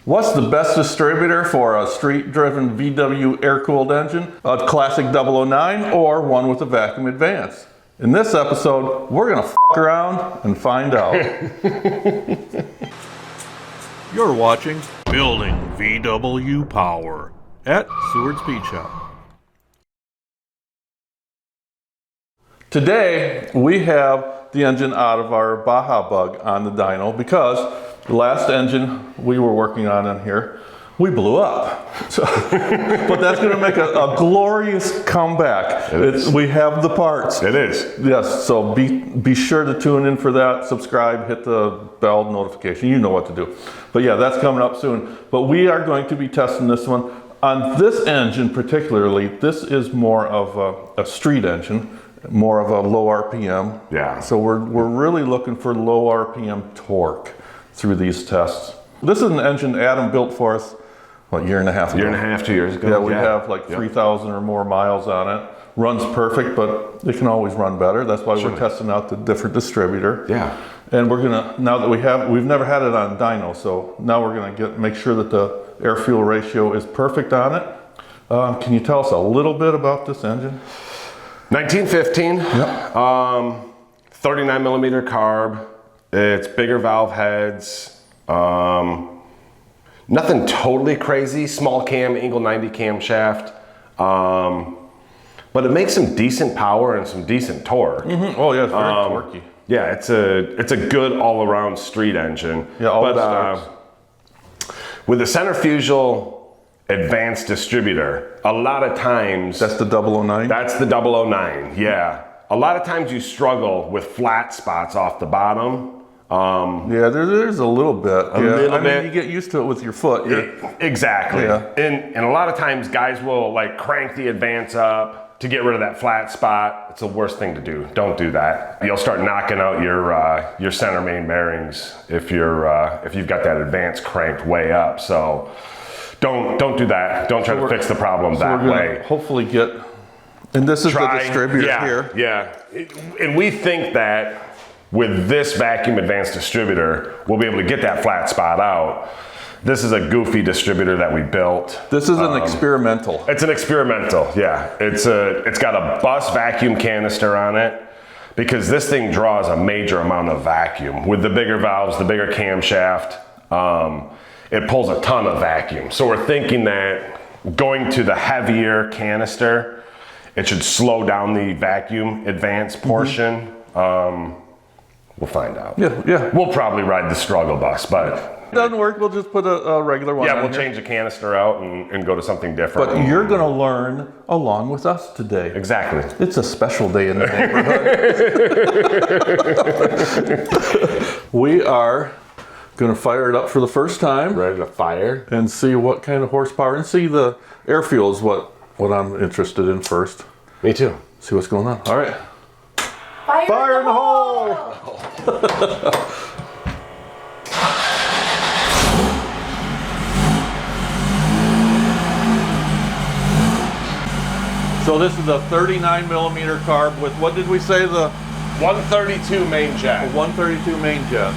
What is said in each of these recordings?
What's the best distributor for a street-driven VW air-cooled engine? A classic 009 or one with a vacuum advance? In this episode, we're gonna f**k around and find out. You're watching Building VW Power at Seward Speed Shop. Today, we have the engine out of our Baja bug on the dyno because the last engine we were working on in here, we blew up. So, but that's going to make a glorious comeback. We have the parts. It is. Yes, so be sure to tune in for that. Subscribe, hit the bell notification. You know what to do. But yeah, that's coming up soon. But we are going to be testing this one. On this engine particularly, this is more of a street engine. More of a low RPM. Yeah. So we're really looking for low RPM torque through these tests. This is an engine Adam built for us, what, year and a half ago? Year and a half, 2 years ago. Yeah, we have like 3,000 or more miles on it. Runs perfect, but it can always run better. That's why we're testing out the different distributor. Yeah. And we're gonna, now that we've never had it on dyno, so now we're gonna make sure that the air-fuel ratio is perfect on it. Can you tell us a little bit about this engine? 1915, yep. 39 millimeter carb. It's bigger valve heads. Nothing totally crazy. Small cam, Engel 90 camshaft. But it makes some decent power and some decent torque. Mm-hmm. Oh yeah, it's very torquey. Yeah, it's a good all-around street engine. Yeah, but with the centrifugal advanced distributor, a lot of times... That's the 009? That's the 009, yeah. A lot of times you struggle with flat spots off the bottom. Yeah, there's a little bit. A little bit. Mean, you get used to it with your foot. Exactly. Yeah. And a lot of times guys will like crank the advance up to get rid of that flat spot. It's the worst thing to do. Don't do that. You'll start knocking out your center main bearings if you've got that advance cranked way up. So don't do that. Don't try to fix the problem that way. Hopefully get, and this is the distributor here. Yeah, and we think that with this vacuum advanced distributor, we'll be able to get that flat spot out. This is a goofy distributor that we built. This is an experimental. It's an experimental, yeah. It's got a bus vacuum canister on it because this thing draws a major amount of vacuum. With the bigger valves, the bigger camshaft, it pulls a ton of vacuum. So we're thinking that going to the heavier canister, it should slow down the vacuum advance portion. We'll find out. Yeah. We'll probably ride the struggle bus, but... If it doesn't work, we'll just put a regular one on. Yeah, we'll change the canister out and go to something different. But you're gonna learn along with us today. Exactly. It's a special day in the neighborhood. We are gonna fire it up for the first time. Ready to fire. And see what kind of horsepower, and see the air fuel is what I'm interested in first. Me too. See what's going on. All right. Fire in the hole! So this is a 39 millimeter carb with, what did we say, the 132 main jet. 132 main jet.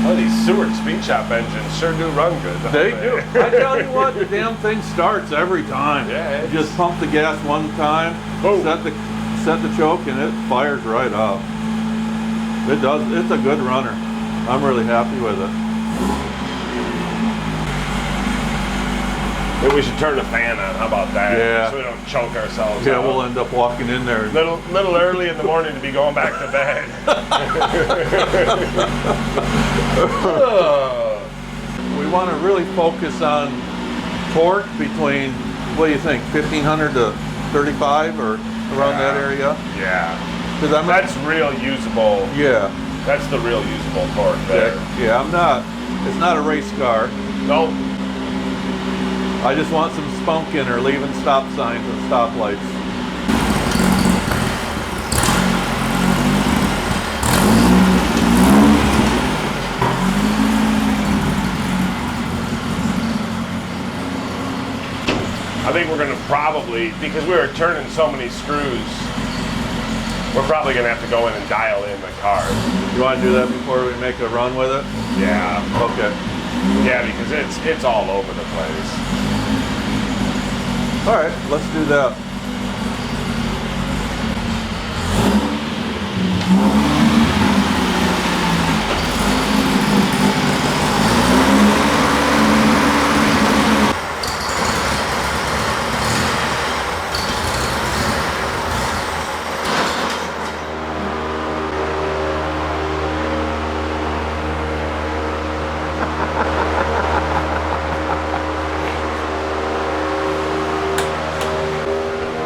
Oh, these Seward Speed Shop engines sure do run good. They do. I tell you what, the damn thing starts every time. Yeah, you just pump the gas one time, set the choke, and it fires right up. It does. It's a good runner. I'm really happy with it. Maybe we should turn the fan on. How about that? Yeah. So we don't choke ourselves Yeah, out. we'll end up walking in there. Little early in the morning to be going back to bed. We want to really focus on torque between, what do you think, 1500 to 35 or around that area? Yeah. That's real usable. Yeah. That's the real usable torque there. Yeah, it's not a race car. Nope. I just want some spunk in her, leaving stop signs and stoplights. I think we're gonna probably, because we were turning so many screws, We're probably gonna have to go in and dial in the carb. You want to do that before we make a run with it? Yeah. Okay. Yeah, because it's all over the place. All right, let's do that.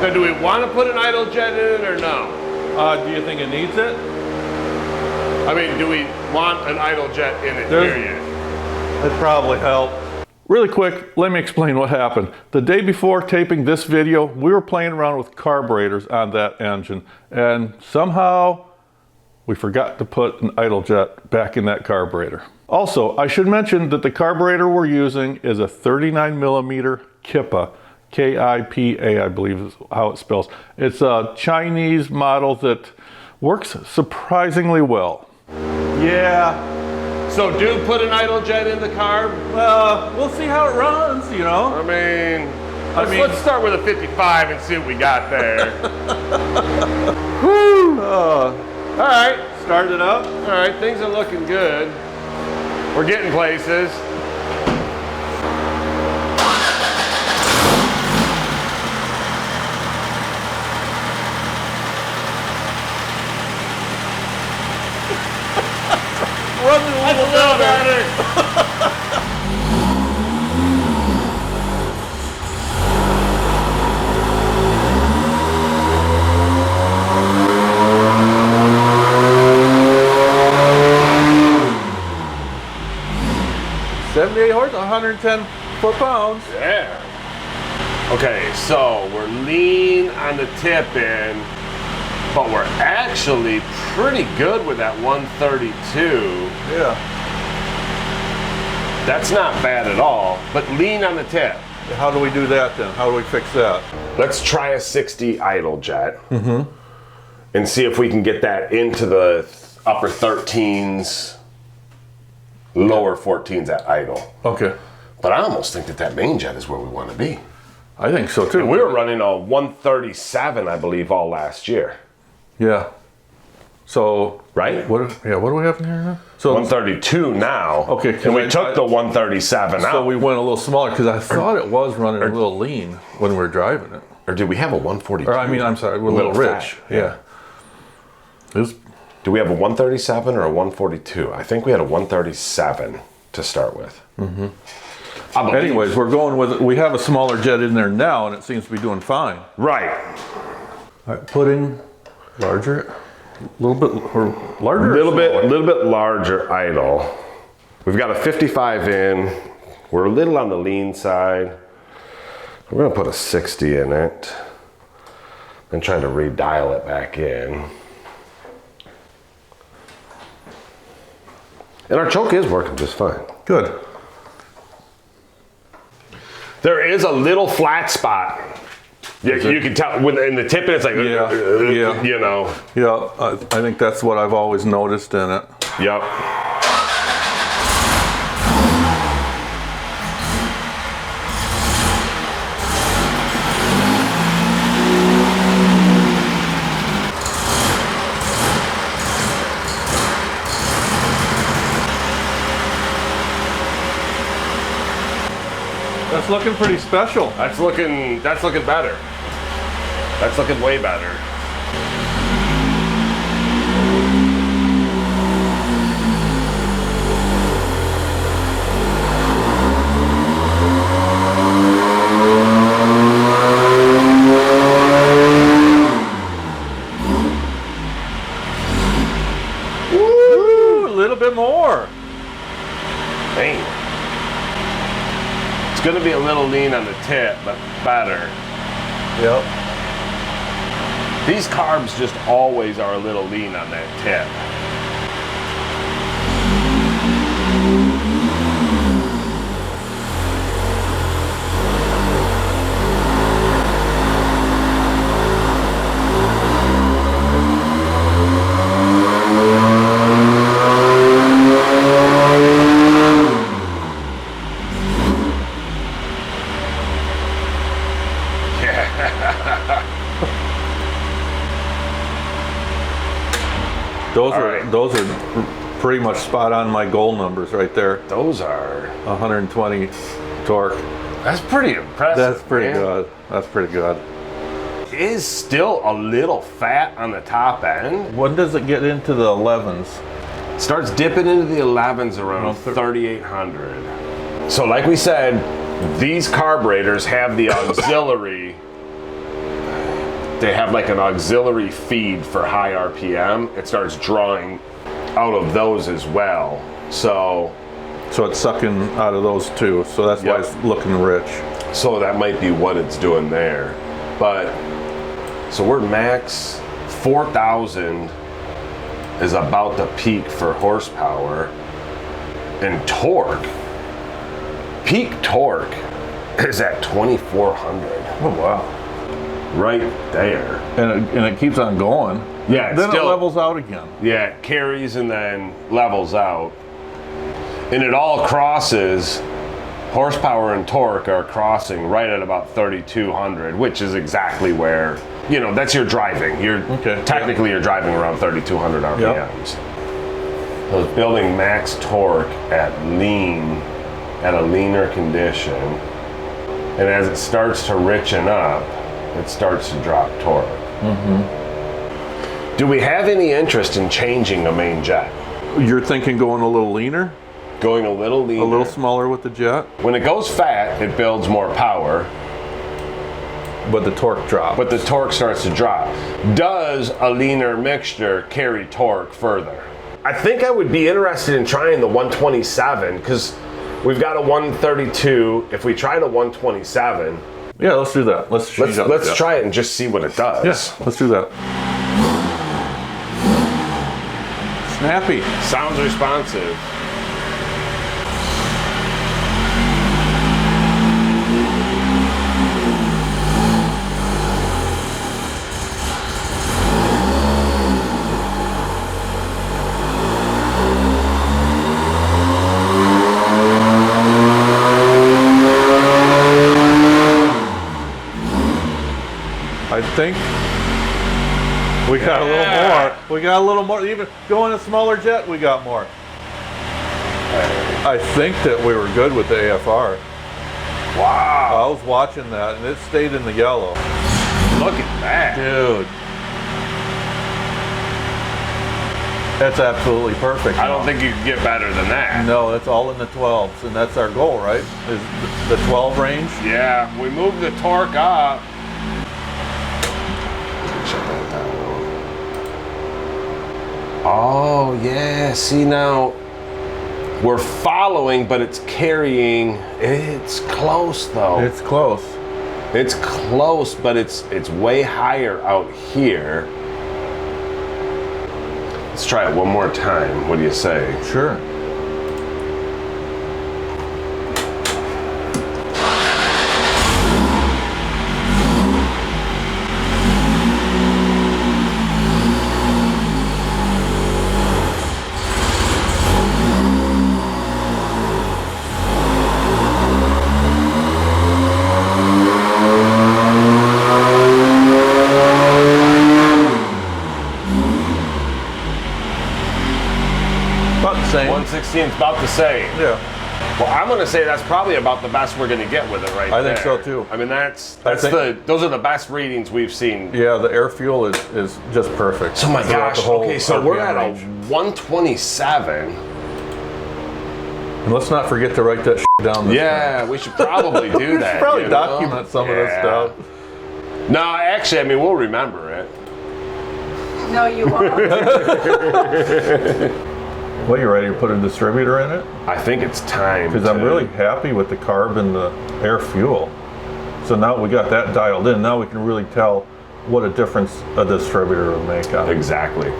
So do we want to put an idle jet in it or no? Do you think it needs it? I mean, do we want an idle jet in it, period? It'd probably help. Really quick, let me explain what happened. The day before taping this video, we were playing around with carburetors on that engine, and somehow we forgot to put an idle jet back in that carburetor. Also, I should mention that the carburetor we're using is a 39 millimeter Kippa, K-I-P-A, I believe is how it spells. It's a Chinese model that works surprisingly well. Yeah. So do put an idle jet in the carb? Well, we'll see how it runs, you know. I mean, let's start with a 55 and see what we got there. Whew. All right. Start it up. All right, things are looking good. We're getting places. Running a little better. $78 horse, 110 foot-pounds. Yeah. Okay, so we're lean on the tip end, but we're actually pretty good with that 132. Yeah. That's not bad at all, but lean on the tip. How do we do that then? How do we fix that? Let's try a 60 idle jet and see if we can get that into the upper 13s, lower 14s at idle. Okay. But I almost think that main jet is where we want to be. I think so too. And we were running a 137, I believe, all last year. Yeah. So Right? what do we have in here now? So 132 now. Okay, 'cause And we I- took the 137 out. So we went a little smaller because I thought it was running a little lean when we were driving it. Or did we have a 142? Or I mean, I'm sorry, we're a little rich. fat. Yeah. It was, Do we have a 137 or a 142? I think we had a 137 to start with. anyways, we're going with, we have a smaller jet in there now and it seems to be doing fine. Right. All right, putting larger, a little bit, or larger? A little bit larger idle. We've got a 55 in. We're a little on the lean side. We're gonna put a 60 in it and try to redial it back in. And our choke is working just fine. Good. There is a little flat spot. Yeah, you can tell when in the tip it's like, Yeah. you know. Yeah, I think that's what I've always noticed in it. Yep. That's looking pretty special. That's looking better. That's looking way better. Woo, a little bit more. Dang. It's gonna be a little lean on the tip, but better. Yep. These carbs just always are a little lean on that tip. those All are right. those are pretty much spot on my goal numbers right there. Those are. 120 torque. That's pretty impressive. That's pretty man. good. That's pretty good. It is still a little fat on the top end. When does it get into the 11s? Starts dipping into the 11s around Around 3,800. So like we said, these carburetors have the auxiliary. They have like an auxiliary feed for high RPM. It starts drawing out of those as well. So it's sucking out of those too. So that's why Yep. it's looking rich. So that might be what it's doing there. But, so we're max 4,000 is about the peak for horsepower. And torque, peak torque is at 2,400. Oh wow. Right there. And it keeps on going. Yeah, it's Then still, it levels out again. Yeah, it carries and then levels out. And it all crosses, horsepower and torque are crossing right at about 3,200, which is exactly where, you know, that's your driving. Technically you're driving around 3,200 RPMs. So it's building max torque at a leaner condition. And as it starts to richen up, it starts to drop torque. Do we have any interest in changing a main jet? You're thinking going a little leaner, Going a little leaner. a little smaller with the jet, When it goes fat, it builds more power, but the torque drops. but the torque starts to drop. Does a leaner mixture carry torque further? I think I would be interested in trying the 127 because we've got a 132. If we tried a 127, Yeah, let's do that. Let's change up. let's try it and just see what it does. Yeah, let's do that. Snappy. Sounds responsive. I think we got a little more. We got a little more. Even going a smaller jet, we got more. I think that we were good with the AFR. Wow. I was watching that, and it stayed in the yellow. Look at that. Dude. That's absolutely perfect. I don't think you could get better than that. No, it's all in the 12s, and that's our goal, right? Is the 12 range? Yeah, we move the torque up. Shut that down. Oh, yeah. See, now we're following, but it's carrying. It's close, though. It's close. It's close, but it's way higher out here. Let's try it one more time. What do you say? Sure. About the same. 116 is about the same. Yeah. Well, I'm going to say that's probably about the best we're going to get with it right I there. think so, too. I mean, those are the best readings we've seen. Yeah, the air fuel is just perfect. Oh my throughout gosh. the whole Okay, so we're RPM at a range. 127. And let's not forget to write that shit down. This Yeah, we should probably do We that. should probably you know? document some of this Yeah. stuff. No, actually, I mean, we'll remember it. No, you won't. What, you ready to put a distributor in it? I think it's time. Because I'm really happy with the carb and the air fuel. So now we got that dialed in. Now we can really tell what a difference a distributor will make on it. Exactly.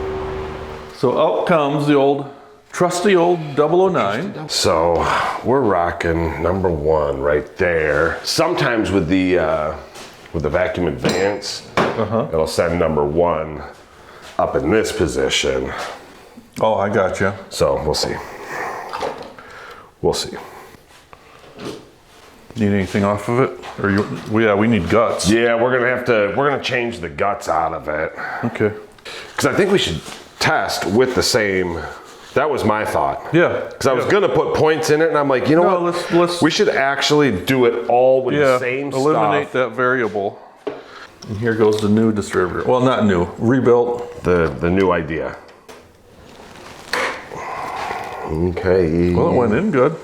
So out comes the trusty old 009. So we're rocking number one right there. Sometimes with the vacuum advance, it'll send number one up in this position. Oh, I got you. So we'll see. We'll see. Need anything off of it? Or we need guts. Yeah, we're gonna change the guts out of it. Okay. Because I think we should test with the same. That was my thought. Yeah. Because I was gonna put points in it, and I'm like, you know what? Let's we should actually do it all with the same eliminate stuff. that variable. And here goes the new distributor. Well, not new, rebuilt. The new idea. Okay. Well, it went in good.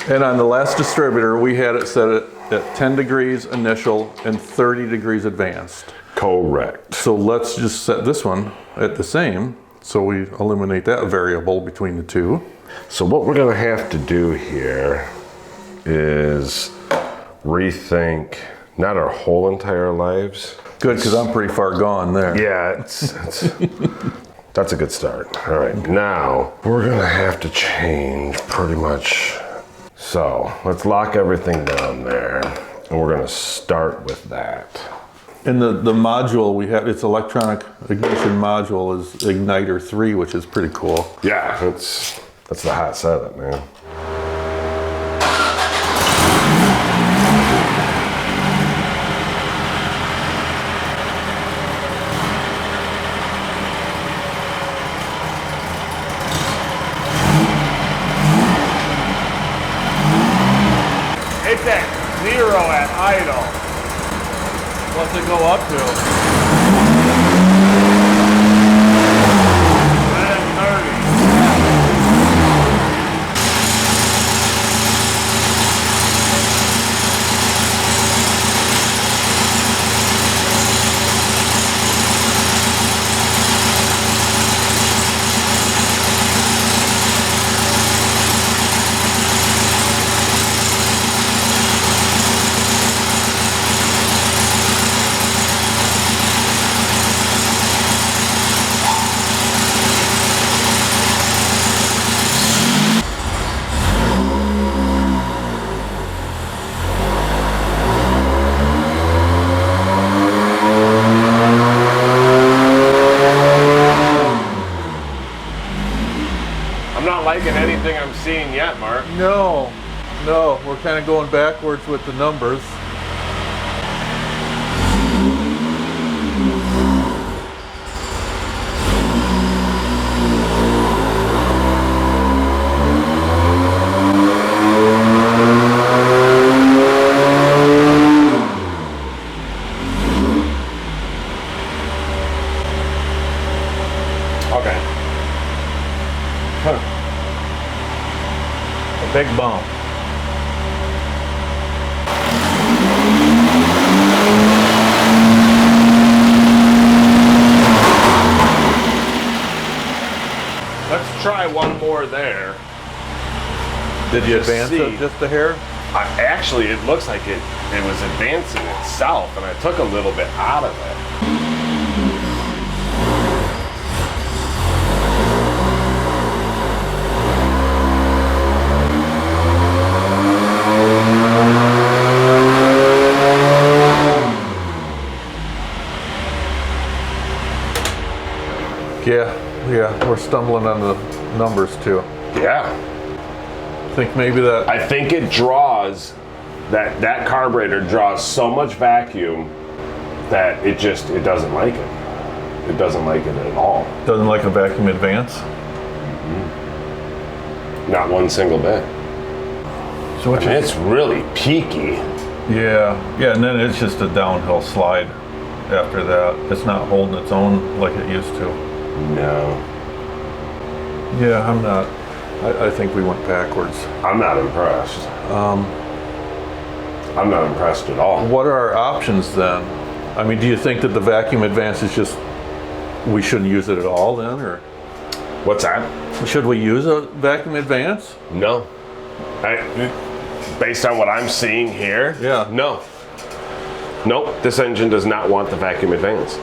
And on the last distributor, we had it set at 10 degrees initial and 30 degrees advanced. Correct. So let's just set this one at the same, so we eliminate that variable between the two. So what we're gonna have to do here is rethink not our whole entire lives. Good, because I'm pretty far gone there. Yeah, it's that's a good start. All right, now we're gonna have to change pretty much. So let's lock everything down there, and we're gonna start with that. And the module we have, its electronic ignition module is Igniter 3, which is pretty cool. Yeah, that's the hot setup, man. It's at 0 at idle. What's it go up to? 30. I'm not liking anything I'm seeing yet, Mark. No, we're kind of going backwards with the numbers. Okay. A big bump. Let's try one more there. Did you advance see. it just a hair? Actually, it looks like it was advancing itself, and I took a little bit out of it. Yeah, we're stumbling on the numbers too. Yeah. I think maybe that. I think it draws, that carburetor draws so much vacuum that it doesn't like it. It doesn't like it at all. Doesn't like a vacuum advance. Not one single bit. So I mean, it's really peaky. Yeah, and then it's just a downhill slide after that. It's not holding its own like it used to. No. Yeah, I'm not. I think we went backwards. I'm not impressed. I'm not impressed at all. What are our options then? I mean, do you think that the vacuum advance is just, we shouldn't use it at all then, or What's that? should we use a vacuum advance? No. Based on what I'm seeing here, Yeah. no. Nope, this engine does not want the vacuum advance.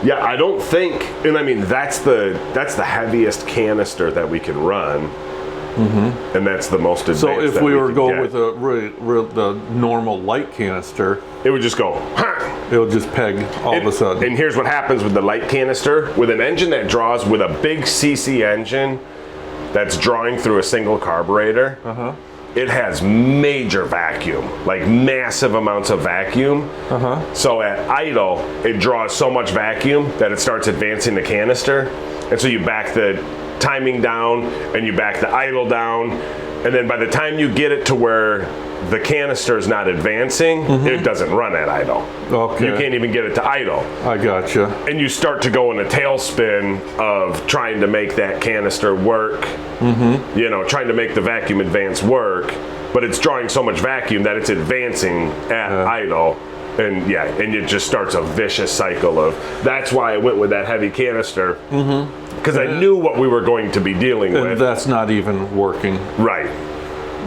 Yeah, I don't think, and I mean, that's the heaviest canister that we can run, and that's the most advanced. So if that we were can go get. with the normal light canister, It would just go, it'll just peg all of a sudden. And here's what happens with the light canister. With an engine that draws, with a big CC engine that's drawing through a single carburetor, it has major vacuum, like massive amounts of vacuum. So at idle, it draws so much vacuum that it starts advancing the canister. And so you back the timing down and you back the idle down. And then by the time you get it to where the canister is not advancing, it doesn't run at idle. Okay. You can't even get it to idle. I gotcha. And you start to go in a tailspin of trying to make that canister work, you know, trying to make the vacuum advance work, but it's drawing so much vacuum that it's advancing at idle. And yeah, and it just starts a vicious cycle of, that's why I went with that heavy canister, because I knew what we were going to be dealing And with. that's not even working. Right.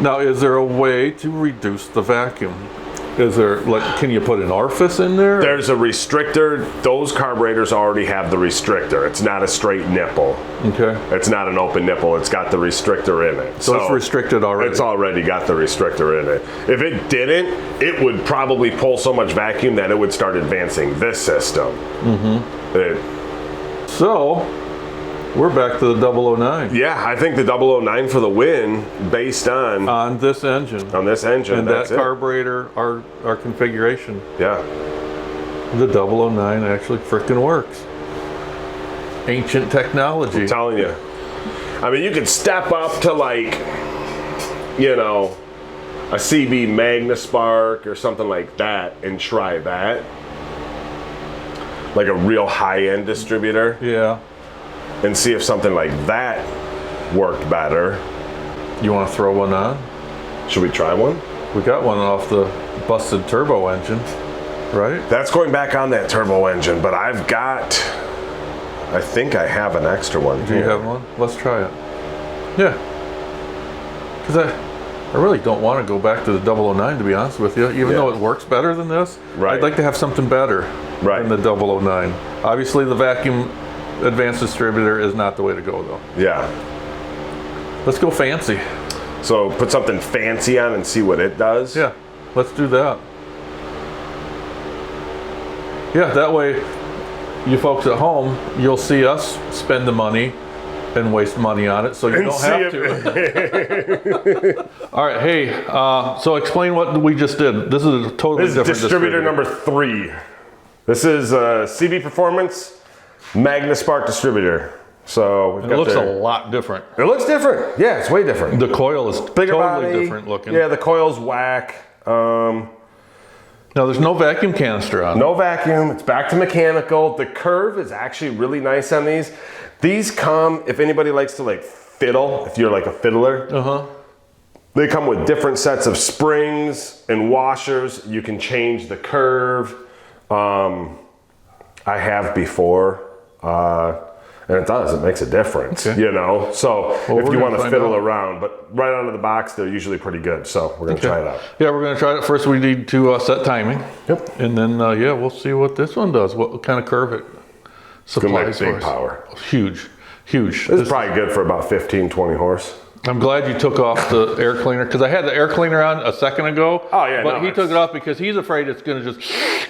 Now, is there a way to reduce the vacuum? Is there, like, can you put an orifice in there? There's a restrictor. Those carburetors already have the restrictor. It's not a straight nipple. Okay. It's not an open nipple. It's got the restrictor in it. So it's restricted already. It's already got the restrictor in it. If it didn't, it would probably pull so much vacuum that it would start advancing this system. So, we're back to the 009 Yeah, I think the 009 for the win based on this engine. on this engine. And That's that carburetor, our configuration. Yeah. The 009 actually frickin' works. Ancient technology. I'm telling you. I mean, you could step up to like, you know, a CB Magnaspark or something like that and try that. Like a real high-end distributor. Yeah. And see if something like that worked better. You want to throw one on? Should we try one? We got one off the busted turbo engine, right? That's going back on that turbo engine, but I've got, I think I have an extra one. Do you have one? Let's try it. Yeah. Because I really don't want to go back to the 009, to be honest with you, even though it works better than this. Right. I'd like to have something better than the 009. Obviously, the vacuum advanced distributor is not the way to go, though. Yeah. Let's go fancy. So put something fancy on and see what it does. Yeah, let's do that. Yeah, that way you folks at home, you'll see us spend the money and waste money on it, so you don't have to. All right, hey, so explain what we just did. This is a totally different distributor number 3. This is CB Performance Magnaspark distributor. So It looks a lot different. It looks different. Yeah, it's way different. The coil is Bigger totally body, different looking. Yeah, the coil's whack. Now there's no vacuum canister on it. No vacuum. It's back to mechanical. The curve is actually really nice on these. These come, if anybody likes to like fiddle, if you're like a fiddler, they come with different sets of springs and washers. You can change the curve. I have before, and it does. It makes a difference, you know. So if you want to fiddle around, but right out of the box, they're usually pretty good. So we're gonna try it out. Yeah, we're gonna try it. First, we need to set timing. Yep. And then yeah, we'll see what this one does. What kind of curve it supplies Big for us. power. Huge, huge. This is probably good for about 15, 20 horse. I'm glad you took off the air cleaner, because I had the air cleaner on a second ago. Oh yeah, but he took it off because he's afraid it's going to just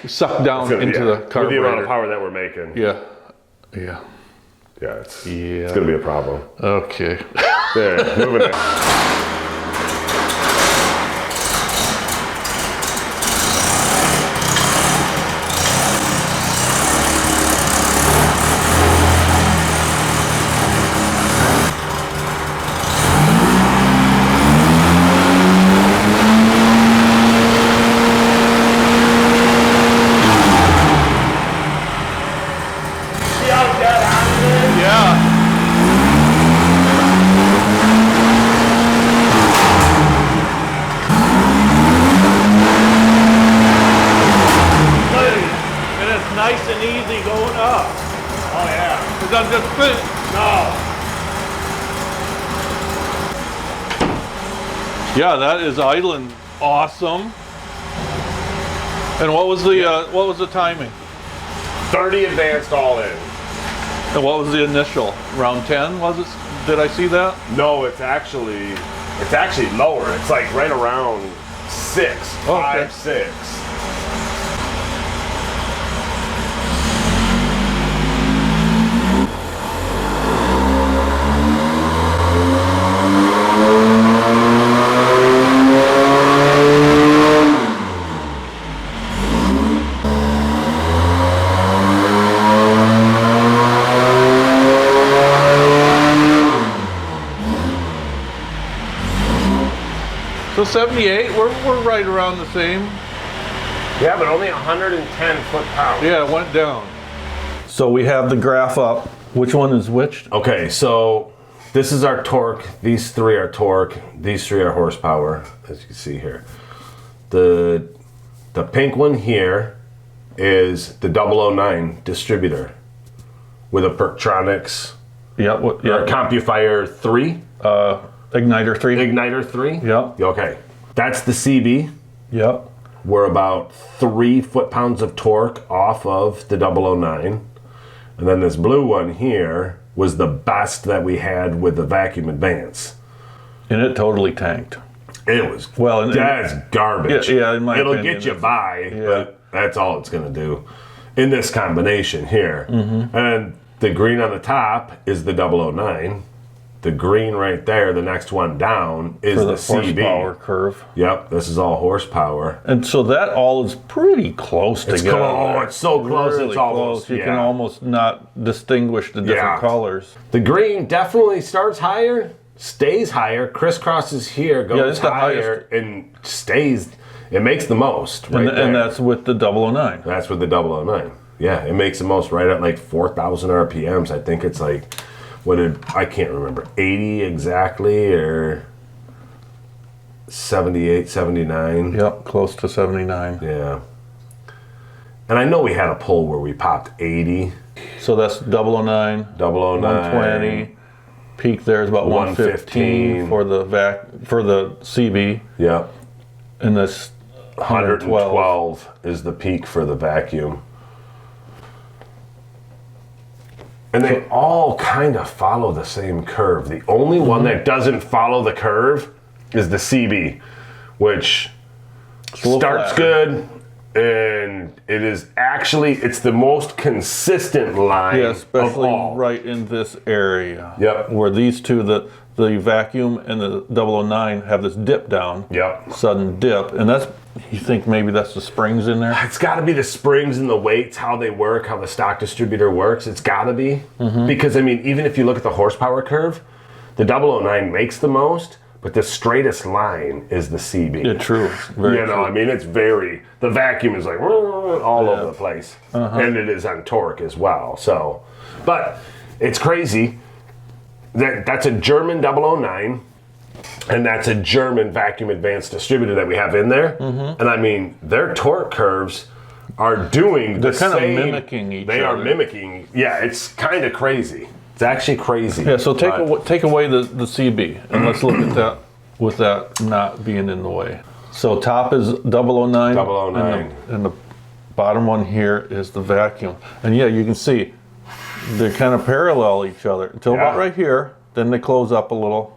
suck down into the carburetor. With the amount of power that we're making. Yeah, yeah. Yeah, it's going to be a problem. Okay. There, moving it. Nice and easy going up. Oh yeah. Because I'm just finished. No. Yeah, that is idling awesome. And what was the timing? 30 advanced all in. And what was the initial? Round 10 was it? Did I see that? No, it's actually lower. It's like right around 6, 5, 6. So 78, we're right around the same. Yeah, but only 110 foot-pounds. Yeah, it went down. So we have the graph up. Which one is which? Okay, so this is our torque. These three are torque. These three are horsepower, as you can see here. The pink one here is the 009 distributor with a Perktronics Yeah, or Compufier 3. Igniter 3. Igniter 3? Yep. Okay. That's the CB. Yep. We're about 3 foot-pounds of torque off of the 009. And then this blue one here was the best that we had with the vacuum advance. And it totally tanked. It was, Well, that's garbage. Yeah, in my It'll opinion, get you by, yeah. but that's all it's going to do in this combination here. Mm-hmm. And the green on the top is the 009. The green right there, the next one down, is For the the CB. horsepower curve. Yep, this is all horsepower. And so that all is pretty close together. Oh, it's so close. Really it's almost, close. You can almost not distinguish the different Yeah. colors. The green definitely starts higher, stays higher, crisscrosses here, goes it's the higher, and stays. It makes the most right there. And that's with the 009. That's with the 009. Yeah, it makes the most right at like 4,000 RPMs. I think it's like, I can't remember, 80 exactly, or 78, 79. Yep, close to 79. Yeah. And I know we had a poll where we popped 80. So that's 009, 009. 120. Peak there is about 115 for the CB, Yep. and this 112 is the peak for the vacuum. And they all kind of follow the same curve. The only one that doesn't follow the curve is the CB, which little starts flatter. good, and it's the most consistent line Yeah, of especially all. right in this area. Yep. Where these two, the vacuum and the 009, have this dip down. Yep. Sudden dip, and that's, you think maybe that's the springs in there? It's got to be the springs and the weights, how they work, how the stock distributor works. It's got to be. Because, I mean, even if you look at the horsepower curve, the 009 makes the most, but the straightest line is the CB. Yeah, true. Very You know, true. I mean, the vacuum is like all over the place. And it is on torque as well. So, but it's crazy. That's a German 009. And that's a German vacuum advanced distributor that we have in there. And I mean, their torque curves are doing the same. They're kind of mimicking each other. They are mimicking. Yeah, it's kind of crazy. It's actually crazy. Yeah, so take away the CB, and let's look at that with that not being in the way. So top is 009. 009. And the bottom one here is the vacuum. And yeah, you can see they kind of parallel each other until about right here. Then they close up a little.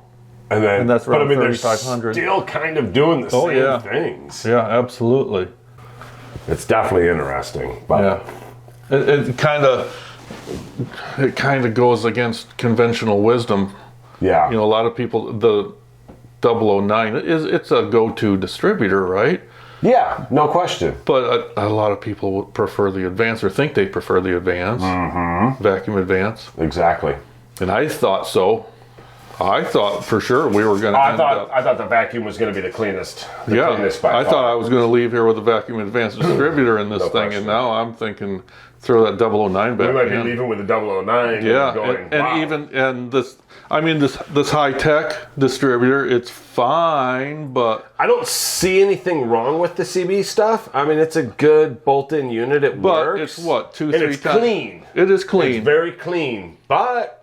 And that's around 3,500. They're still kind of doing the same things. Yeah, absolutely. It's definitely interesting. But Yeah, it kind of goes against conventional wisdom. yeah. You know, a lot of people, the 009 it's a go-to distributor, right? Yeah, no question. But a lot of people would prefer the Advance, or think they prefer the Advance, vacuum Advance. Exactly. And I thought so. I thought for sure we were going to I thought the vacuum was going to be the cleanest. Cleanest by I far. thought I was going to leave here with a vacuum advanced distributor in this thing, question. and now I'm thinking throw that 009 back We might be in. leaving with the 009. Yeah, and going, and wow. even this high tech distributor, it's fine, but I don't see anything wrong with the CB stuff. I mean, it's a good bolt-in unit. It works. it's what 2-3 and it's times. clean. It is clean. It's very clean, but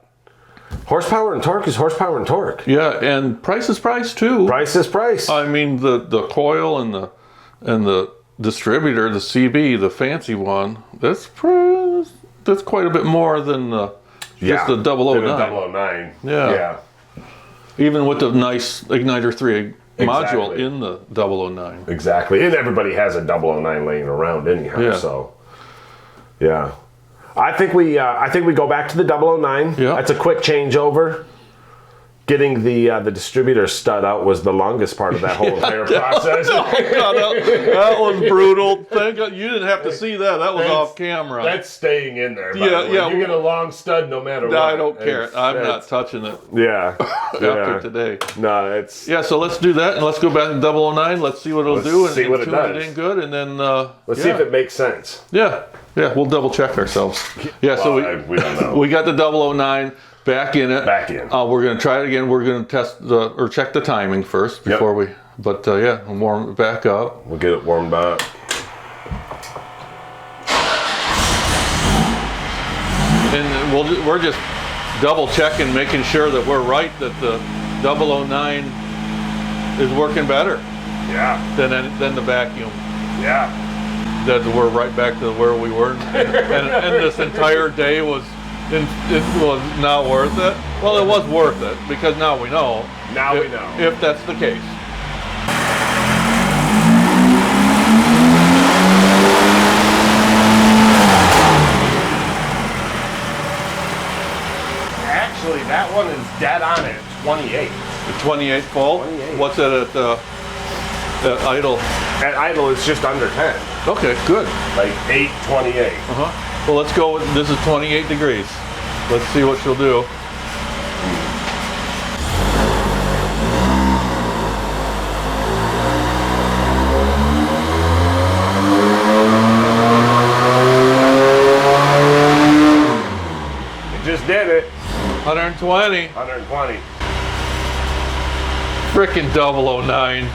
horsepower and torque is horsepower and torque. Yeah, and price is price too. Price is price. I mean the coil and the distributor, the CB, the fancy one, that's quite a bit more than just the 009. The 009. Yeah. Even with the nice Igniter 3 module Exactly. in the 009. Exactly. And everybody has a 009 laying around anyhow. Yeah. So, yeah. I think we go back to the 009. Yeah. That's a quick changeover. getting the distributor stud out was the longest part of that whole entire process. That was brutal. Thank God you didn't have to see that. That was off camera. That's staying in there. By Yeah, the way. yeah. You get a long stud no matter what. I don't care. I'm not touching it Yeah. after today. No, it's. Yeah, so let's do that, and let's go back to 009. Let's see what it'll do, and see what it tune does. it in good, and then Let's see if it makes sense. Yeah, we'll double check ourselves. Yeah, so We don't know. we got the 009 back in it. Back in. We're gonna try it again. We're gonna test or check the timing first before we. But yeah, warm it back up. We'll get it warmed up. And we're just double checking, making sure that we're right, that the 009 is working better Yeah. than the vacuum. Yeah. That we're right back to where we were, and this entire day was not worth it. Well, it was worth it because now we know. Now we know. If that's the case. Actually, that one is dead on it. 28. The 28 full. 28. What's it at idle? At idle, it's just under 10. Okay, good. Like 8:28. Well, let's go with, this is 28 degrees. Let's see what she'll do. It just did it. 120. 120. Frickin' 009.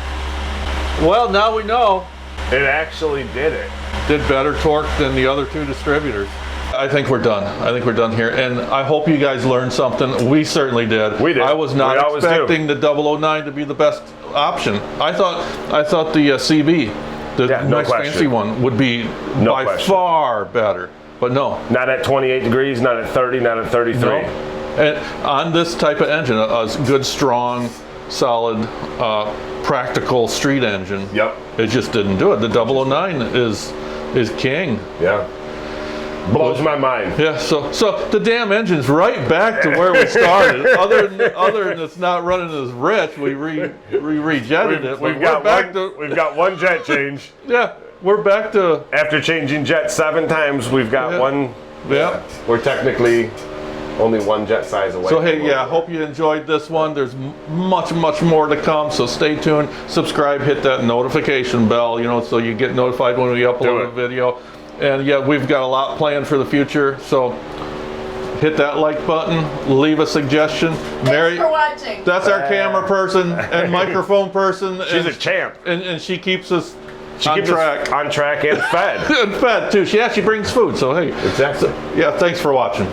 Well, now we know. It actually did it. Did better torque than the other two distributors. I think we're done. I think we're done here. And I hope you guys learned something. We certainly did. We did. I was not We always expecting the 009 to be the best option. I thought the CB, the Yeah, no nice question. fancy one, would be No by question. far better. But no. Not at 28 degrees, not at 30, not at 33. No. And on this type of engine, a good, strong, solid, practical street engine, Yep. it just didn't do it. The 009 is king. Yeah. Blows my mind. Yeah, so the damn engine's right back to where we started. other than it's not running as rich, we rejetted it. We've got one jet change. Yeah, we're back to After changing jet 7 times, we've got one. yeah. We're technically only one jet size away. So hey, yeah, hope you enjoyed this one. There's much more to come, so stay tuned. Subscribe, hit that notification bell, so you get notified when we upload a video. And yeah, we've got a lot planned for the future, so hit that like button, leave a suggestion. Thanks for watching. That's our camera person and microphone person. She's a champ. And she keeps us She on keeps track. us on track and fed. And fed too. She actually brings food, so hey. Exactly. Yeah, thanks for watching.